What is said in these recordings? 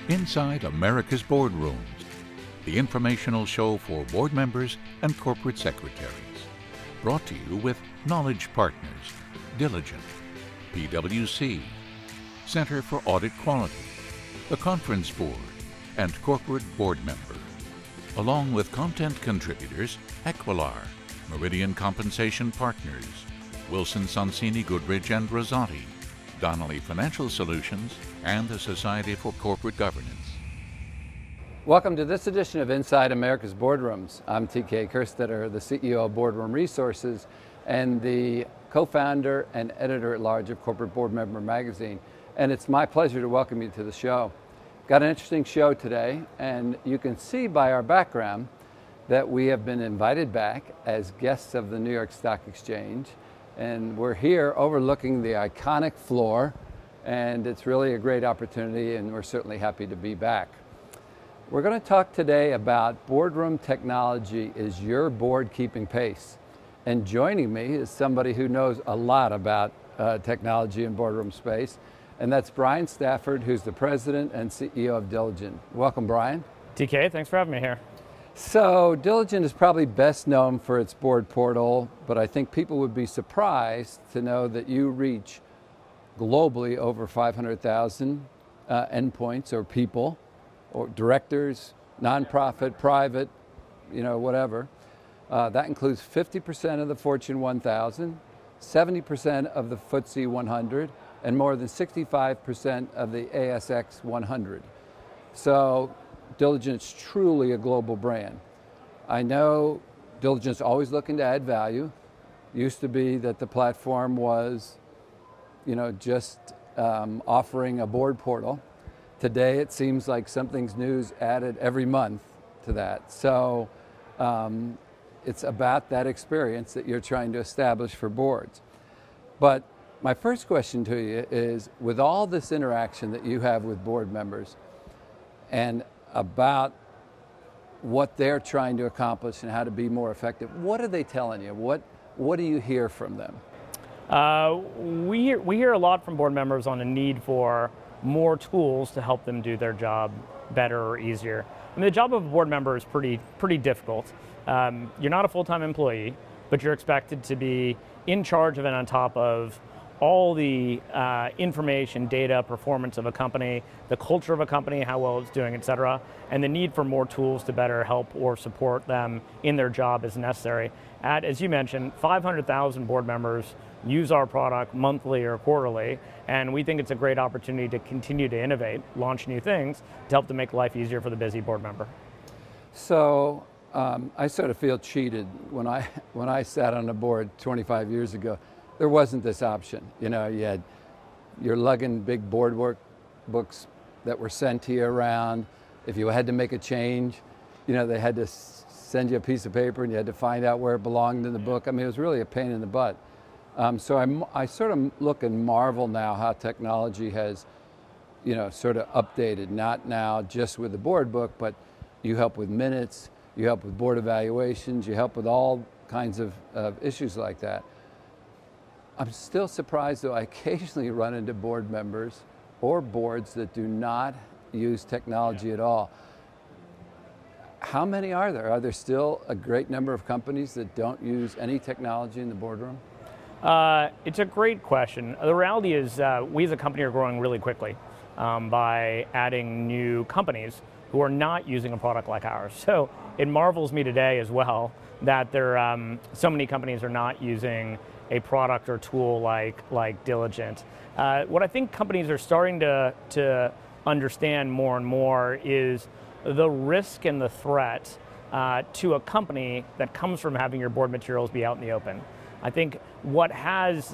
Inside America's Boardrooms, the informational show for board members and corporate secretaries. Brought to you with Knowledge Partners, Diligent, PwC, Center for Audit Quality, the Conference Board, and Corporate Board Member. Along with content contributors Equilar, Meridian Compensation Partners, Wilson Sonsini Goodrich and Rosati, Donnelly Financial Solutions, and the Society for Corporate Governance. Welcome to this edition of Inside America's Boardrooms. I'm TK Kerstetter, the CEO of Boardroom Resources and the co-founder and editor-at-large of Corporate Board Member Magazine. And it's my pleasure to welcome you to the show. Got an interesting show today, and you can see by our background that we have been invited back as guests of the New York Stock Exchange. And we're here overlooking the iconic floor, and it's really a great opportunity, and we're certainly happy to be back. We're going to talk today about boardroom technology. Is your board keeping pace? And joining me is somebody who knows a lot about technology in boardroom space, and that's Brian Stafford, who's the president and CEO of Diligent. Welcome, Brian. TK, thanks for having me here. So Diligent is probably best known for its board portal, but I think people would be surprised to know that you reach globally over 500,000 endpoints or people, or directors, nonprofit, private, whatever. That includes 50% of the Fortune 1000, 70% of the FTSE 100, and more than 65% of the ASX 100. So Diligent's truly a global brand. I know Diligent's always looking to add value. Used to be that the platform was, just offering a board portal. Today it seems like something's new added every month to that. So it's about that experience that you're trying to establish for boards. But my first question to you is, with all this interaction that you have with board members and about what they're trying to accomplish and how to be more effective, what are they telling you? What do you hear from them? We hear a lot from board members on a need for more tools to help them do their job better or easier. I mean, the job of a board member is pretty difficult. You're not a full-time employee, but you're expected to be in charge of and on top of all the information, data, performance of a company, the culture of a company, how well it's doing, et cetera, and the need for more tools to better help or support them in their job is necessary. As you mentioned, 500,000 board members use our product monthly or quarterly, and we think it's a great opportunity to continue to innovate, launch new things to help to make life easier for the busy board member. So I sort of feel cheated when I sat on a board 25 years ago. There wasn't this option. You're lugging big board books that were sent to you around. If you had to make a change, they had to send you a piece of paper and you had to find out where it belonged in the book. I mean, it was really a pain in the butt. So I sort of look and marvel now how technology has, sort of updated, not now just with the board book, but you help with minutes, you help with board evaluations, you help with all kinds of issues like that. I'm still surprised, though, I occasionally run into board members or boards that do not use technology at all. How many are there? Are there still a great number of companies that don't use any technology in the boardroom? It's a great question. The reality is we as a company are growing really quickly by adding new companies who are not using a product like ours. So it marvels me today as well that so many companies are not using a product or tool like Diligent. What I think companies are starting to understand more and more is the risk and the threat to a company that comes from having your board materials be out in the open. I think what has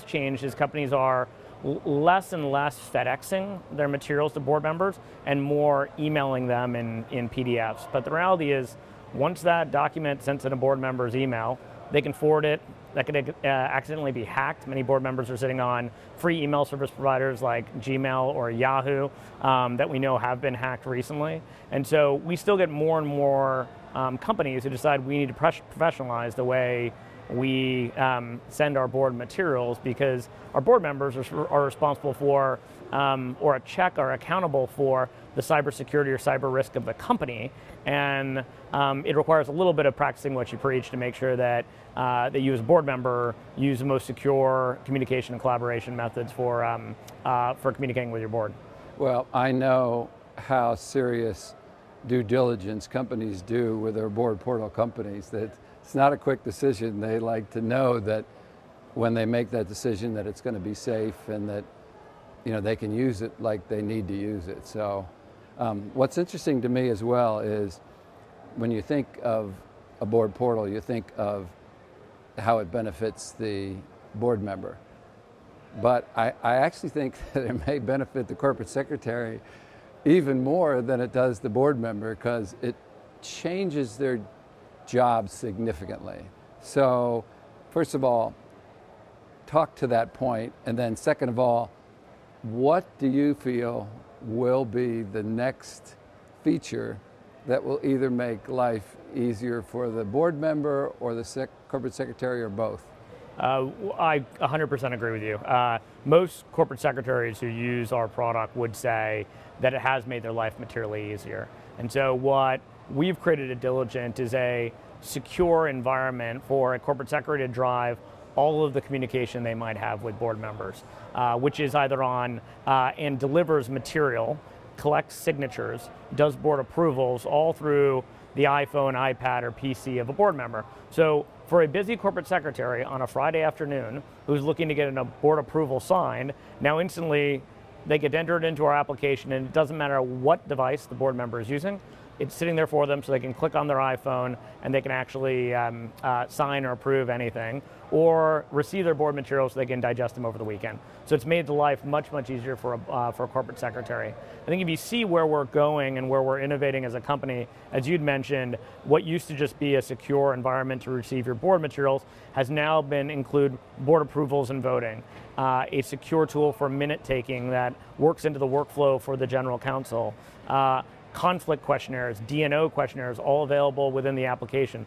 changed is companies are less and less FedExing their materials to board members and more emailing them in PDFs. But the reality is, once that document sent to a board member's email, they can forward it. That could accidentally be hacked. Many board members are sitting on free email service providers like Gmail or Yahoo that we know have been hacked recently. And so we still get more and more companies who decide we need to professionalize the way we send our board materials, because our board members are responsible for or are accountable for the cybersecurity or cyber risk of the company, and it requires a little bit of practicing what you preach to make sure that that you as a board member use the most secure communication and collaboration methods for communicating with your board. Well, I know how serious due diligence companies do with their board portal companies, that it's not a quick decision. They like to know that when they make that decision that it's going to be safe and that they can use it like they need to use it. So what's interesting to me as well is when you think of a board portal, you think of how it benefits the board member. But I actually think that it may benefit the corporate secretary even more than it does the board member, because it changes their job significantly. So first of all, talk to that point, and then second of all, what do you feel will be the next feature that will either make life easier for the board member or the corporate secretary, or both? I 100% agree with you. Most corporate secretaries who use our product would say that it has made their life materially easier. And so what we've created at Diligent is a secure environment for a corporate secretary to drive all of the communication they might have with board members, which is either on and delivers material, collects signatures, does board approvals, all through the iPhone, iPad, or PC of a board member. So for a busy corporate secretary on a Friday afternoon who's looking to get a board approval signed, now instantly they get entered into our application, and it doesn't matter what device the board member is using. It's sitting there for them, so they can click on their iPhone and they can actually sign or approve anything, or receive their board materials so they can digest them over the weekend. So it's made the life much, much easier for a corporate secretary. I think if you see where we're going and where we're innovating as a company, as you'd mentioned, what used to just be a secure environment to receive your board materials has now been include board approvals and voting, a secure tool for minute taking that works into the workflow for the general counsel, conflict questionnaires, D&O questionnaires, all available within the application.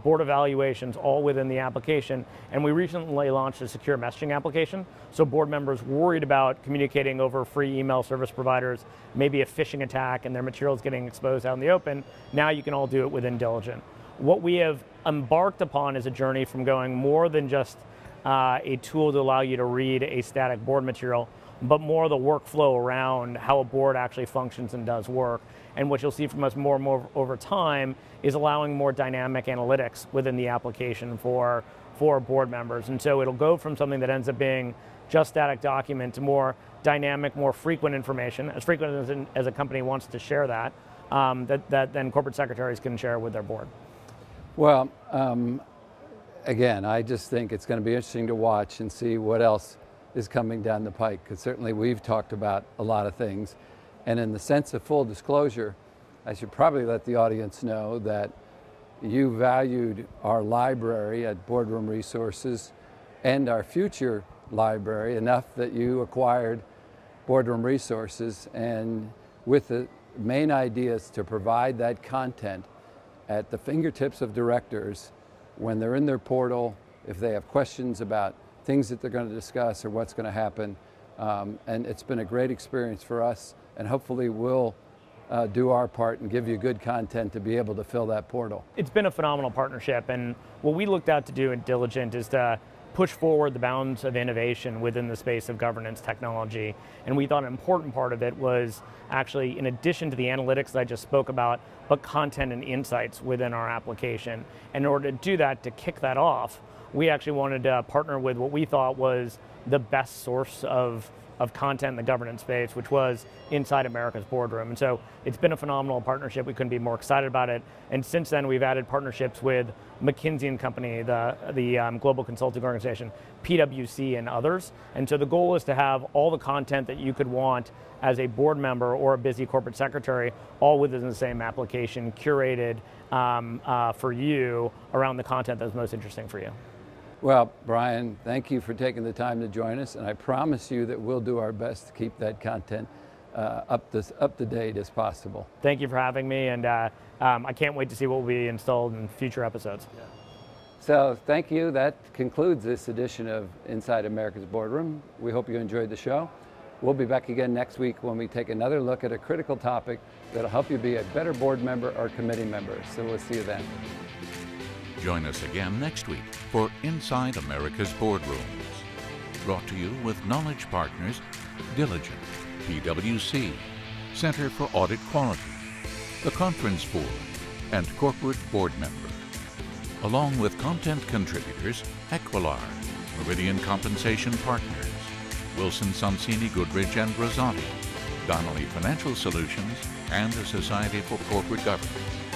Board evaluations, all within the application. And we recently launched a secure messaging application, so board members worried about communicating over free email service providers, maybe a phishing attack and their materials getting exposed out in the open, now you can all do it within Diligent. What we have embarked upon is a journey from going more than just a tool to allow you to read a static board material, but more the workflow around how a board actually functions and does work. And what you'll see from us more and more over time is allowing more dynamic analytics within the application for board members. And so it'll go from something that ends up being just static document to more dynamic, more frequent information, as frequent as a company wants to share that then corporate secretaries can share with their board. Well, again, I just think it's going to be interesting to watch and see what else is coming down the pike, because certainly we've talked about a lot of things. And in the sense of full disclosure, I should probably let the audience know that you valued our library at Boardroom Resources and our future library enough that you acquired Boardroom Resources, and with the main ideas to provide that content at the fingertips of directors when they're in their portal, if they have questions about things that they're going to discuss or what's going to happen. And it's been a great experience for us, and hopefully we'll do our part and give you good content to be able to fill that portal. It's been a phenomenal partnership, and what we looked out to do at Diligent is to push forward the bounds of innovation within the space of governance technology. And we thought an important part of it was actually, in addition to the analytics that I just spoke about, but content and insights within our application. And in order to do that, to kick that off, we actually wanted to partner with what we thought was the best source of content in the governance space, which was inside America's Boardroom. And so it's been a phenomenal partnership. We couldn't be more excited about it. And since then, we've added partnerships with McKinsey & Company, the global consulting organization, PwC, and others. And so the goal is to have all the content that you could want as a board member or a busy corporate secretary, all within the same application, curated for you around the content that's most interesting for you. Well, Brian, thank you for taking the time to join us, and I promise you that we'll do our best to keep that content up to date as possible. Thank you for having me, and I can't wait to see what will be installed in future episodes. Yeah. So thank you. That concludes this edition of Inside America's Boardroom. We hope you enjoyed the show. We'll be back again next week when we take another look at a critical topic that'll help you be a better board member or committee member. So we'll see you then. Join us again next week for Inside America's Boardrooms. Brought to you with knowledge partners Diligent, PwC, Center for Audit Quality, the Conference Board, and Corporate Board Member. Along with content contributors Equilar, Meridian Compensation Partners, Wilson Sonsini Goodrich and Rosati, Donnelly Financial Solutions, and the Society for Corporate Governance.